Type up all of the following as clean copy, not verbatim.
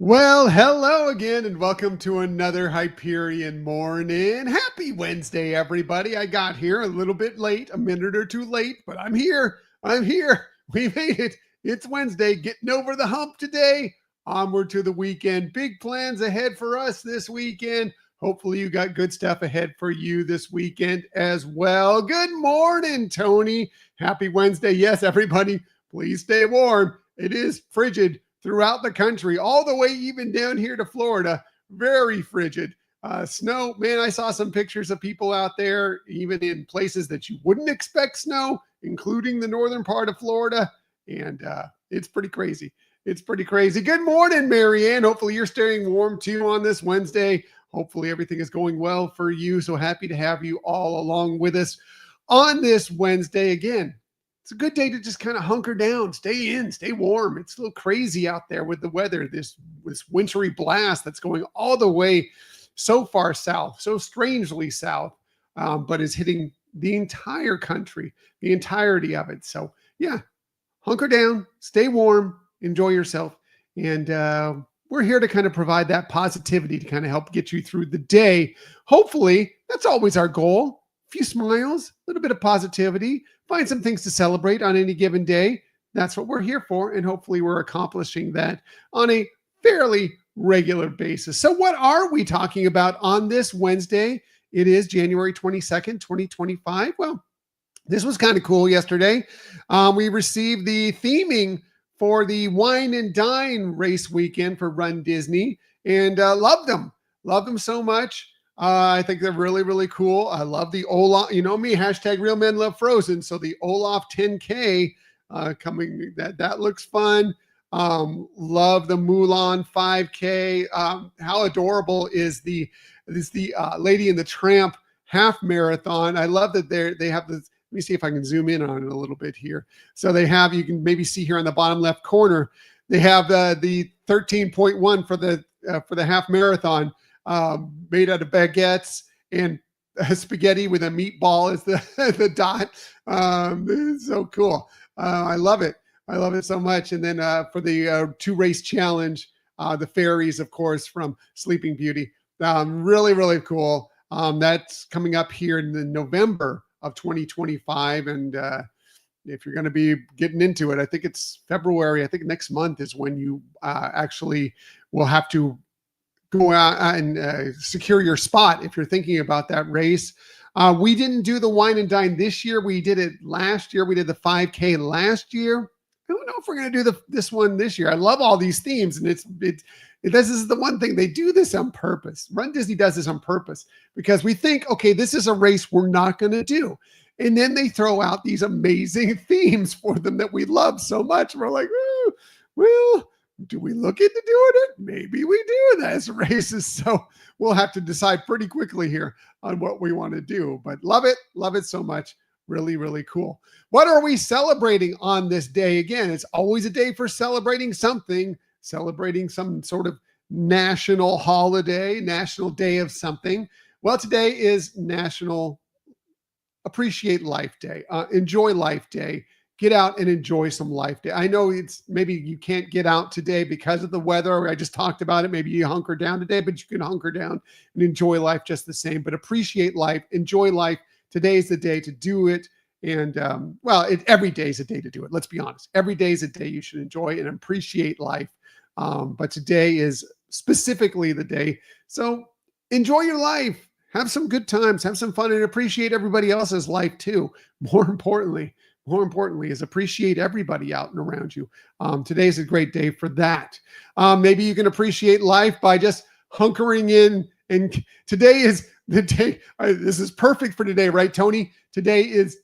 Well, hello again, and welcome to another Hyperion morning. Happy Wednesday, everybody. I got here a little bit late, a minute or two late, but I'm here. I'm here. We made it. It's Wednesday, getting over the hump today. Onward to the weekend. Big plans ahead for us this weekend. Hopefully, you got good stuff ahead for you this weekend as well. Good morning, Tony. Happy Wednesday. Yes, everybody, please stay warm. It is frigid throughout the country, all the way even down here to Florida. Very frigid. Snow, man, I saw some pictures of people out there, even in places that you wouldn't expect snow, including the northern part of Florida. And it's pretty crazy. It's pretty crazy. Good morning, Marianne. Hopefully you're staying warm too on this Wednesday. Hopefully everything is going well for you. So happy to have you all along with us on this Wednesday again. It's a good day to just kind of hunker down, stay in, stay warm. It's a little crazy out there with the weather, this wintry blast that's going all the way so far south, so strangely south, but is hitting the entire country, the entirety of it. So yeah, hunker down, stay warm, enjoy yourself. And we're here to kind of provide that positivity to kind of help get you through the day. Hopefully, that's always our goal. A few smiles, a little bit of positivity, find some things to celebrate on any given day. That's what we're here for. And hopefully we're accomplishing that on a fairly regular basis. So what are we talking about on this Wednesday? It is January 22nd, 2025. Well, this was kind of cool yesterday. We received the theming for the Wine and Dine Race Weekend for Run Disney, and loved them so much. I think they're really, really cool. I love the Olaf, you know me, hashtag Real Men Love Frozen. So the Olaf 10K coming, that looks fun. Love the Mulan 5K. How adorable is the Lady and the Tramp half marathon. I love that they have this. Let me see if I can zoom in on it a little bit here. So they have, you can maybe see here on the bottom left corner, they have the 13.1 for the half marathon. Made out of baguettes and spaghetti with a meatball as the dot. It's so cool. I love it. I love it so much. And then for the 2-race challenge, the fairies, of course, from Sleeping Beauty. Really, really cool. That's coming up here in the November of 2025. And if you're going to be getting into it, I think it's February. I think next month is when you actually will have to go out and secure your spot if you're thinking about that race. We didn't do the Wine and Dine this year. We did it last year. We did the 5K last year. I don't know if we're going to do this one this year. I love all these themes, and this is the one thing. They do this on purpose. Run Disney does this on purpose because we think, okay, this is a race we're not going to do. And then they throw out these amazing themes for them that we love so much. We're like, well, do we look into doing it? Maybe we do as races. So we'll have to decide pretty quickly here on what we want to do. But love it so much. Really, really cool. What are we celebrating on this day? Again, it's always a day for celebrating something, celebrating some sort of national holiday, national day of something. Well, today is National Appreciate Life Day, Enjoy Life Day. Get out and enjoy some life day. I know it's maybe you can't get out today because of the weather. I just talked about it. Maybe you hunker down today, but you can hunker down and enjoy life just the same. But appreciate life, enjoy life. Today is the day to do it. And every day is a day to do it. Let's be honest. Every day is a day you should enjoy and appreciate life. But today is specifically the day. So enjoy your life. Have some good times. Have some fun and appreciate everybody else's life too. More importantly is appreciate everybody out and around you. Today is a great day for that. Maybe you can appreciate life by just hunkering in. And today is the day. This is perfect for today, right, Tony? Today is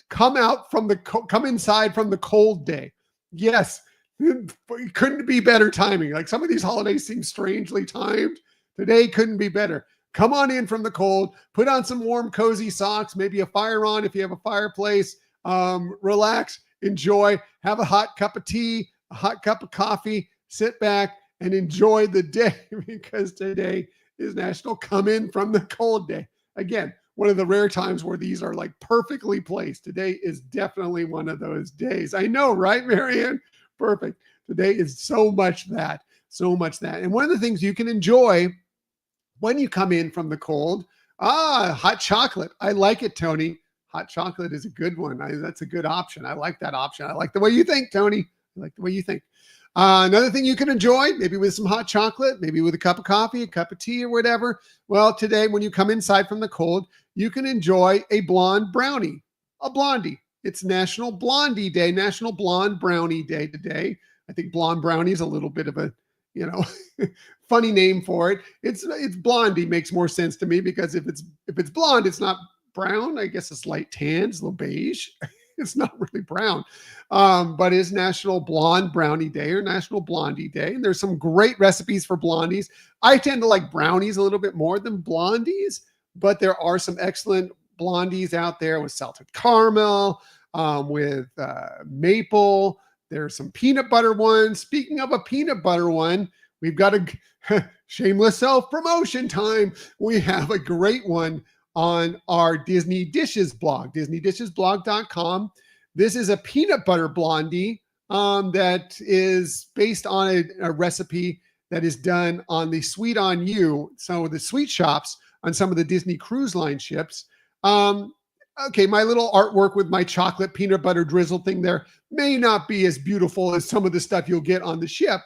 come inside from the cold day. Yes, it couldn't be better timing. Like some of these holidays seem strangely timed. Today couldn't be better. Come on in from the cold, put on some warm, cozy socks, maybe a fire on if you have a fireplace. Relax, enjoy, have a hot cup of tea, a hot cup of coffee, sit back and enjoy the day because today is National Come In From the Cold Day. Again, one of the rare times where these are like perfectly placed. Today is definitely one of those days. I know, right, Marianne? Perfect. Today is so much that. So much that. And one of the things you can enjoy when you come in from the cold, hot chocolate. I like it, Tony. Hot chocolate is a good one. That's a good option. I like that option. I like the way you think, Tony. I like the way you think. Another thing you can enjoy, maybe with some hot chocolate, maybe with a cup of coffee, a cup of tea, or whatever. Well, today, when you come inside from the cold, you can enjoy a blonde brownie, a blondie. It's National Blondie Day, National Blonde Brownie Day today. I think blonde brownie is a little bit of a, funny name for it. It's blondie makes more sense to me because if it's blonde, it's not brown. I guess it's light tan, it's a little beige. It's not really brown, but it's National Blonde Brownie Day or National Blondie Day. And there's some great recipes for blondies. I tend to like brownies a little bit more than blondies, but there are some excellent blondies out there with salted caramel, with maple. There's some peanut butter ones. Speaking of a peanut butter one, we've got a shameless self-promotion time. We have a great one on our Disney Dishes blog, disneydishesblog.com. This is a peanut butter blondie that is based on a recipe that is done on the Sweet on You, so the sweet shops on some of the Disney Cruise Line ships. Okay, my little artwork with my chocolate peanut butter drizzle thing there may not be as beautiful as some of the stuff you'll get on the ship,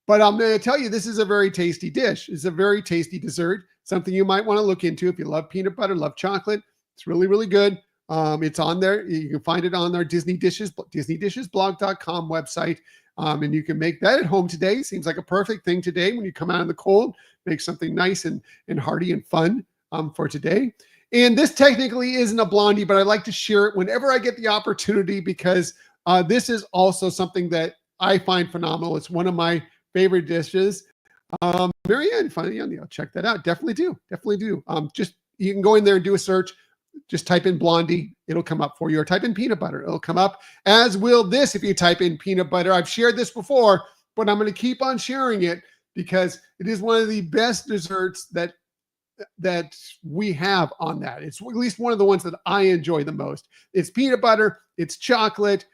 but I'm going to tell you, this is a very tasty dish. It's a very tasty dessert, something you might want to look into if you love peanut butter, love chocolate. It's really, really good. It's on there. You can find it on our disneydishesblog.com website. And you can make that at home today. Seems like a perfect thing today when you come out in the cold. Make something nice and hearty and fun for today. And this technically isn't a blondie, but I like to share it whenever I get the opportunity because this is also something that I find phenomenal. It's one of my favorite dishes. Marianne, finally, I'll check that out. Definitely do. Just you can go in there and do a search. Just type in blondie. It'll come up for you. Or type in peanut butter. It'll come up, as will this if you type in peanut butter. I've shared this before, but I'm going to keep on sharing it because it is one of the best desserts that we have on that. It's at least one of the ones that I enjoy the most. It's peanut butter. It's chocolate.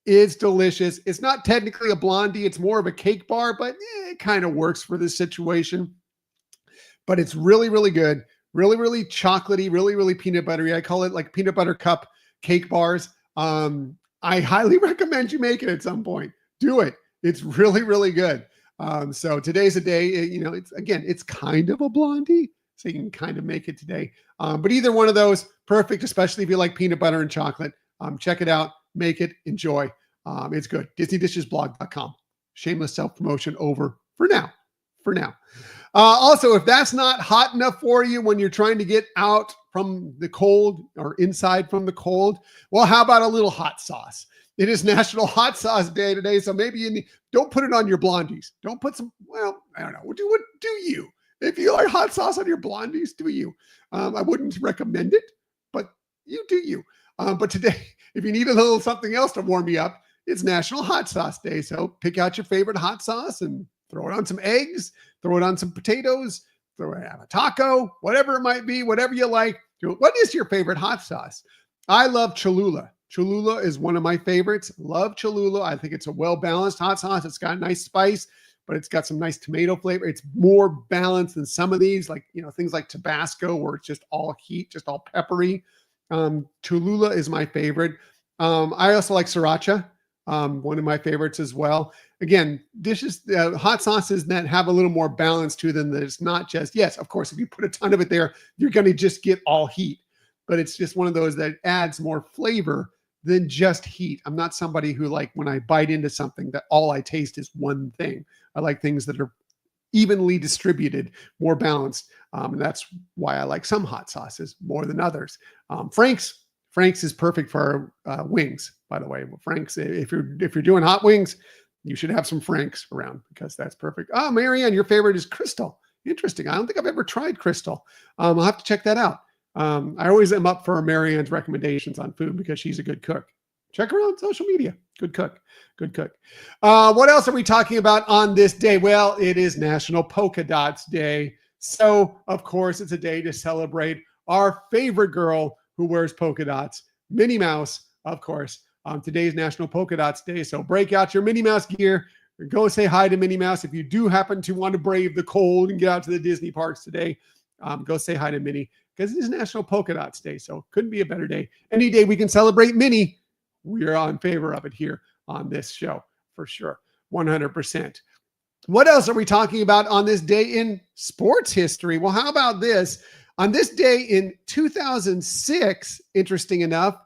It's delicious. It's not technically a blondie. It's more of a cake bar, but it kind of works for this situation. But it's really, really good. Really, really chocolatey, really, really peanut buttery. I call it like peanut butter cup cake bars. I highly recommend you make it at some point. Do it. It's really, really good. So today's a day, it's kind of a blondie. So you can kind of make it today. But either one of those, perfect, especially if you like peanut butter and chocolate. Check it out. Make it. Enjoy. It's good. DisneyDishesBlog.com. Shameless self-promotion over for now. Also, if that's not hot enough for you when you're trying to get out from the cold or inside from the cold, well, how about a little hot sauce? It is National Hot Sauce Day today, so maybe don't put it on your blondies. Don't put some, well, I don't know. What do you? If you like hot sauce on your blondies, do you? I wouldn't recommend it, but you do you. But today, if you need a little something else to warm you up, it's National Hot Sauce Day. So pick out your favorite hot sauce and throw it on some eggs, throw it on some potatoes, throw it on a taco, whatever it might be, whatever you like. What is your favorite hot sauce? I love Cholula. Cholula is one of my favorites. Love Cholula. I think it's a well-balanced hot sauce. It's got a nice spice, but it's got some nice tomato flavor. It's more balanced than some of these, like, things like Tabasco, where it's just all heat, just all peppery. Cholula is my favorite. I also like Sriracha, one of my favorites as well. Again, dishes, hot sauces that have a little more balance to them. That it's not just, yes, of course, if you put a ton of it there, you're going to just get all heat. But it's just one of those that adds more flavor than just heat. I'm not somebody who, like, when I bite into something, that all I taste is one thing. I like things that are evenly distributed, more balanced. And that's why I like some hot sauces more than others. Frank's is perfect for wings, by the way. Frank's, if you're doing hot wings, you should have some Frank's around because that's perfect. Oh, Marianne, your favorite is Crystal. Interesting. I don't think I've ever tried Crystal. I'll have to check that out. I always am up for Marianne's recommendations on food because she's a good cook. Check her out on social media. Good cook. What else are we talking about on this day? Well, it is National Polka Dots Day. So, of course, it's a day to celebrate our favorite girl who wears polka dots, Minnie Mouse, of course. Today's National Polka Dots Day. So break out your Minnie Mouse gear. Go say hi to Minnie Mouse. If you do happen to want to brave the cold and get out to the Disney parks today, go say hi to Minnie, because it is National Polka Dots Day. So couldn't be a better day. Any day we can celebrate Minnie, we are in favor of it here on this show for sure. 100%. What else are we talking about on this day in sports history? Well, how about this? On this day in 2006, interesting enough,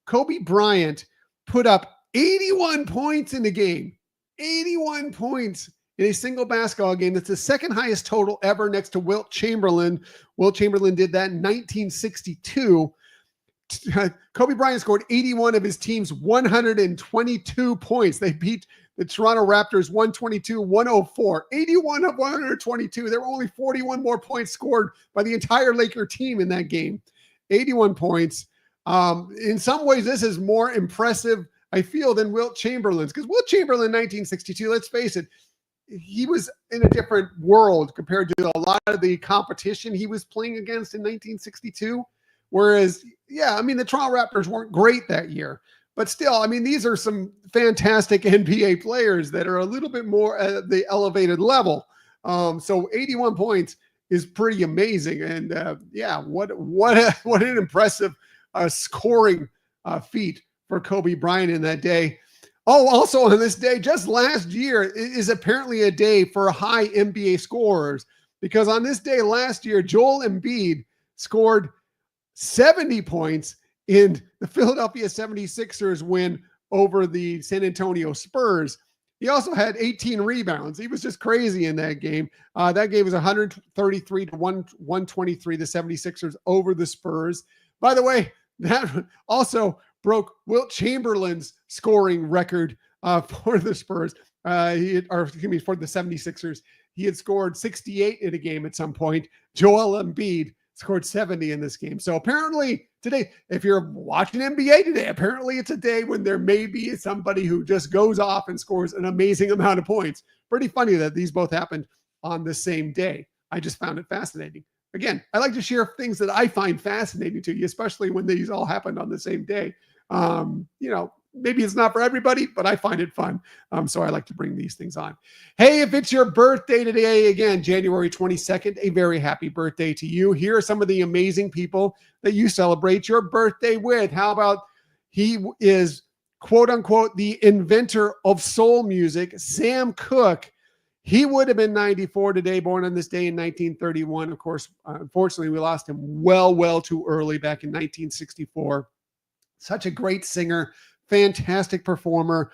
Kobe Bryant put up 81 points in the game. 81 points in a single basketball game. That's the second highest total ever, next to Wilt Chamberlain. Wilt Chamberlain did that in 1962. Kobe Bryant scored 81 of his team's 122 points. They beat the Toronto Raptors 122-104. 81 of 122. There were only 41 more points scored by the entire Laker team in that game. 81 points. In some ways, this is more impressive, I feel, than Wilt Chamberlain's, because Wilt Chamberlain in 1962, let's face it, he was in a different world compared to a lot of the competition he was playing against in 1962. Whereas, yeah, I mean, the Toronto Raptors weren't great that year, but still, I mean, these are some fantastic NBA players that are a little bit more at the elevated level. So 81 points is pretty amazing. And yeah, what an impressive scoring feat for Kobe Bryant in that day. Oh, also on this day, just last year, is apparently a day for high NBA scorers, because on this day last year, Joel Embiid scored 70 points in the Philadelphia 76ers win over the San Antonio Spurs. He also had 18 rebounds. He was just crazy in that game. That game was 133-123, the 76ers over the Spurs. By the way, that also broke Wilt Chamberlain's scoring record for the Spurs, for the 76ers. He had scored 68 in a game at some point. Joel Embiid scored 70 in this game. So apparently today, if you're watching NBA today, apparently it's a day when there may be somebody who just goes off and scores an amazing amount of points. Pretty funny that these both happened on the same day. I just found it fascinating. Again, I like to share things that I find fascinating to you, especially when these all happened on the same day. Maybe it's not for everybody, but I find it fun. So I like to bring these things on. Hey, if it's your birthday today, again, January 22nd, a very happy birthday to you. Here are some of the amazing people that you celebrate your birthday with. How about he is, quote unquote, the inventor of soul music, Sam Cooke. He would have been 94 today, born on this day in 1931. Of course, unfortunately, we lost him well too early back in 1964. Such a great singer, fantastic performer,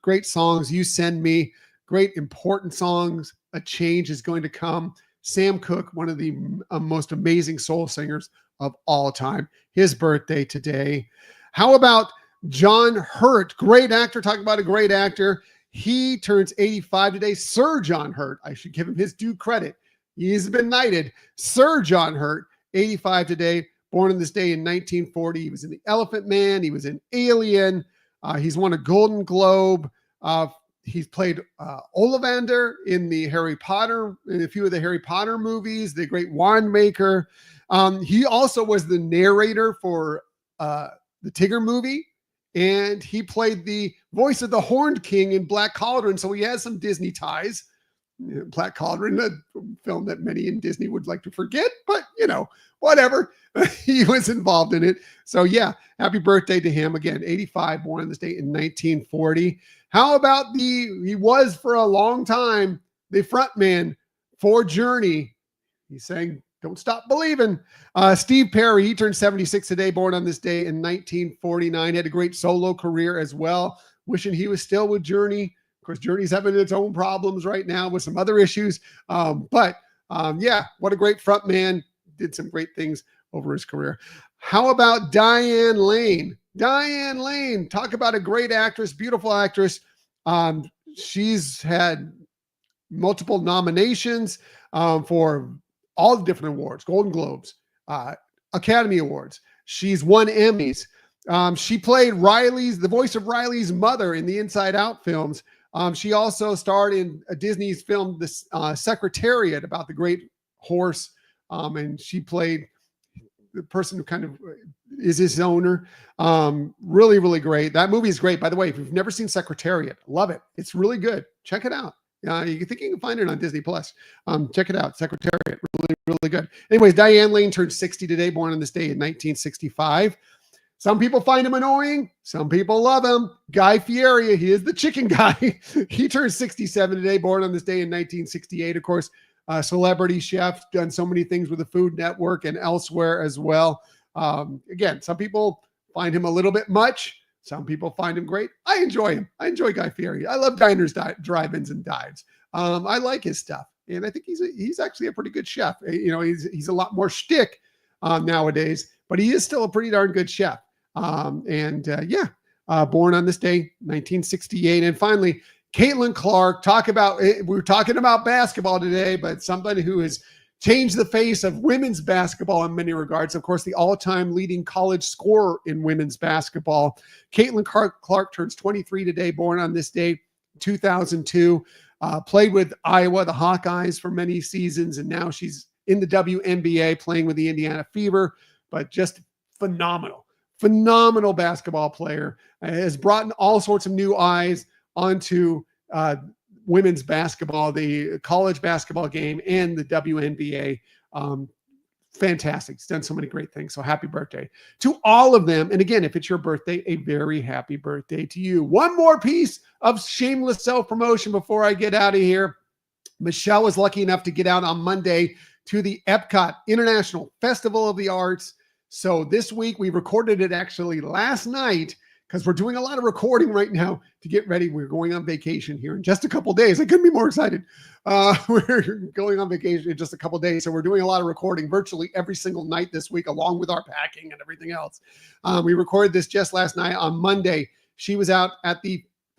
great songs. You Send Me, great important songs. A Change Is Going to Come. Sam Cooke, one of the most amazing soul singers of all time. His birthday today. How about John Hurt, great actor? Talk about a great actor. He turns 85 today. Sir John Hurt. I should give him his due credit. He's been knighted. Sir John Hurt, 85 today. Born on this day in 1940. He was in The Elephant Man. He was in Alien. He's won a Golden Globe. He's played Ollivander in a few of the Harry Potter movies, The Great Winemaker. He also was the narrator for the Tigger movie, and he played the voice of the Horned King in Black Cauldron, so he has some Disney ties. Black Cauldron, a film that many in Disney would like to forget, but whatever. He was involved in it. So yeah, happy birthday to him. Again, 85, born on this date in 1940. How about he was for a long time the frontman for Journey. He sang Don't Stop Believing. Steve Perry, he turned 76 today, born on this day in 1949. Had a great solo career as well. Wishing he was still with Journey. Of course, Journey's having its own problems right now with some other issues. But what a great front man. Did some great things over his career. How about Diane Lane? Diane Lane, talk about a great actress, beautiful actress. She's had multiple nominations for all the different awards, Golden Globes, Academy Awards. She's won Emmys. She played the voice of Riley's mother in the Inside Out films. She also starred in Disney's film, The Secretariat, about the great horse. And she played the person who kind of is his owner. Really, really great. That movie is great. By the way, if you've never seen Secretariat, love it. It's really good. Check it out. You think you can find it on Disney Plus. Check it out. Secretariat, really, really good. Anyways, Diane Lane turned 60 today, born on this day in 1965. Some people find him annoying. Some people love him. Guy Fieri, he is the chicken guy. He turned 67 today, born on this day in 1968. Of course, celebrity chef, done so many things with the Food Network and elsewhere as well. Again, some people find him a little bit much. Some people find him great. I enjoy him. I enjoy Guy Fieri. I love diners, drive-ins, and dives. I like his stuff, and I think he's actually a pretty good chef. He's a lot more shtick nowadays, but he is still a pretty darn good chef. Born on this day, 1968, and finally, Caitlin Clark. We're talking about basketball today, but somebody who has changed the face of women's basketball in many regards. Of course, the all-time leading college scorer in women's basketball. Caitlin Clark turns 23 today, born on this day, 2002. Played with Iowa, the Hawkeyes, for many seasons, and now she's in the WNBA playing with the Indiana Fever, but just phenomenal basketball player. Has brought in all sorts of new eyes onto women's basketball, the college basketball game, and the WNBA. Fantastic. He's done so many great things. So happy birthday to all of them. And again, if it's your birthday, a very happy birthday to you. One more piece of shameless self-promotion before I get out of here. Michelle was lucky enough to get out on Monday to the Epcot International Festival of the Arts. So this week, we recorded it actually last night, because we're doing a lot of recording right now to get ready. We're going on vacation here in just a couple days. I couldn't be more excited. We're going on vacation in just a couple days. So we're doing a lot of recording virtually every single night this week, along with our packing and everything else. We recorded this just last night on Monday. She was out at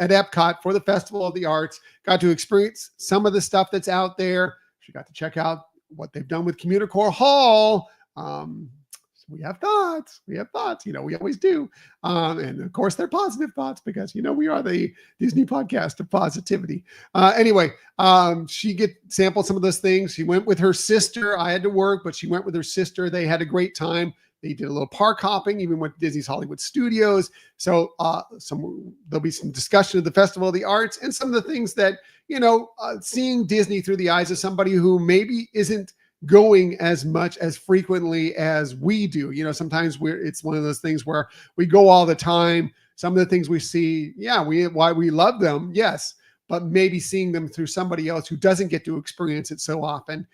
Epcot for the Festival of the Arts, got to experience some of the stuff that's out there. She got to check out what they've done with Communicore Hall. We have thoughts. We always do. And of course, they're positive thoughts because, we are the Disney podcast of positivity. She sampled some of those things. She went with her sister. I had to work, but she went with her sister. They had a great time. They did a little park hopping, even went to Disney's Hollywood Studios. So there'll be some discussion of the Festival of the Arts and some of the things that, seeing Disney through the eyes of somebody who maybe isn't going as much as frequently as we do. Sometimes it's one of those things where we go all the time. Some of the things we see, why we love them, yes, but maybe seeing them through somebody else who doesn't get to experience it so often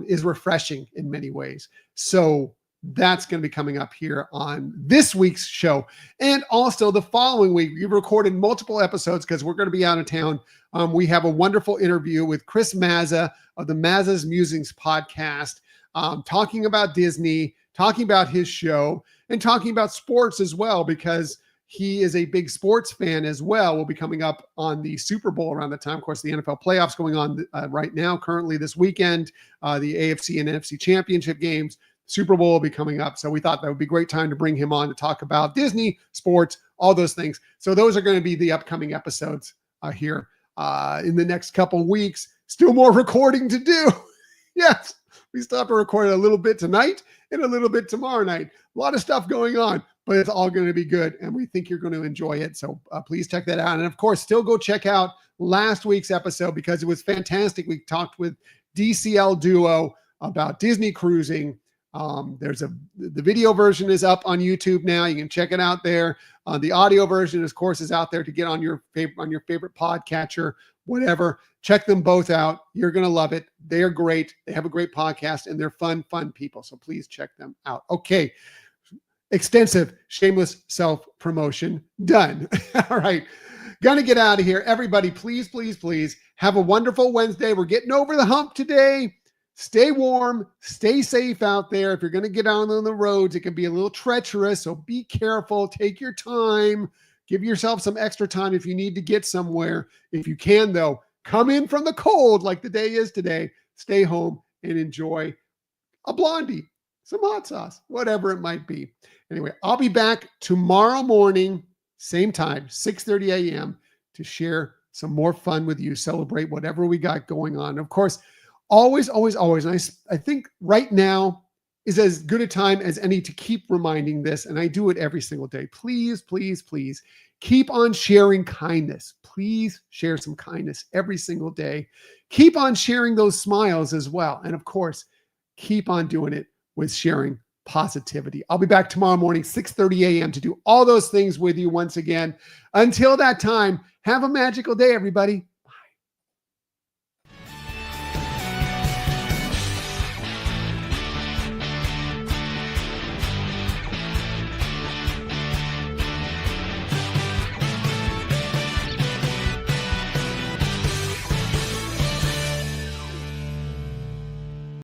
is refreshing in many ways. So that's going to be coming up here on this week's show. And also the following week, we've recorded multiple episodes because we're going to be out of town. We have a wonderful interview with Chris Mazza of the Mazza's Musings podcast, talking about Disney, talking about his show, and talking about sports as well, because he is a big sports fan as well. We'll be coming up on the Super Bowl around the time. Of course, the NFL playoffs going on right now, currently this weekend, the AFC and NFC championship games. Super Bowl will be coming up. So we thought that would be a great time to bring him on to talk about Disney, sports, all those things. So those are going to be the upcoming episodes here in the next couple weeks. Still more recording to do. Yes, we still have to record a little bit tonight and a little bit tomorrow night. A lot of stuff going on, but it's all going to be good. And we think you're going to enjoy it. So please check that out. And of course, still go check out last week's episode because it was fantastic. We talked with DCL Duo about Disney cruising. The video version is up on YouTube now. You can check it out there. The audio version, of course, is out there to get on your favorite podcatcher, whatever. Check them both out. You're going to love it. They are great. They have a great podcast and they're fun people. So please check them out. Okay. Extensive, shameless self-promotion done. All right. Gonna get out of here. Everybody, please, please, please have a wonderful Wednesday. We're getting over the hump today. Stay warm, stay safe out there. If you're going to get out on the roads, it can be a little treacherous, so be careful. Take your time. Give yourself some extra time if you need to get somewhere. If you can, though, come in from the cold like the day is today. Stay home and enjoy a blondie, some hot sauce, whatever it might be. Anyway, I'll be back tomorrow morning, same time, 6:30 a.m., to share some more fun with you, celebrate whatever we got going on. Of course, always. And I think right now is as good a time as any to keep reminding this, and I do it every single day. Please, please, please keep on sharing kindness. Please share some kindness every single day. Keep on sharing those smiles as well. And of course, keep on doing it with sharing positivity. I'll be back tomorrow morning, 6:30 a.m. to do all those things with you once again. Until that time, have a magical day, everybody.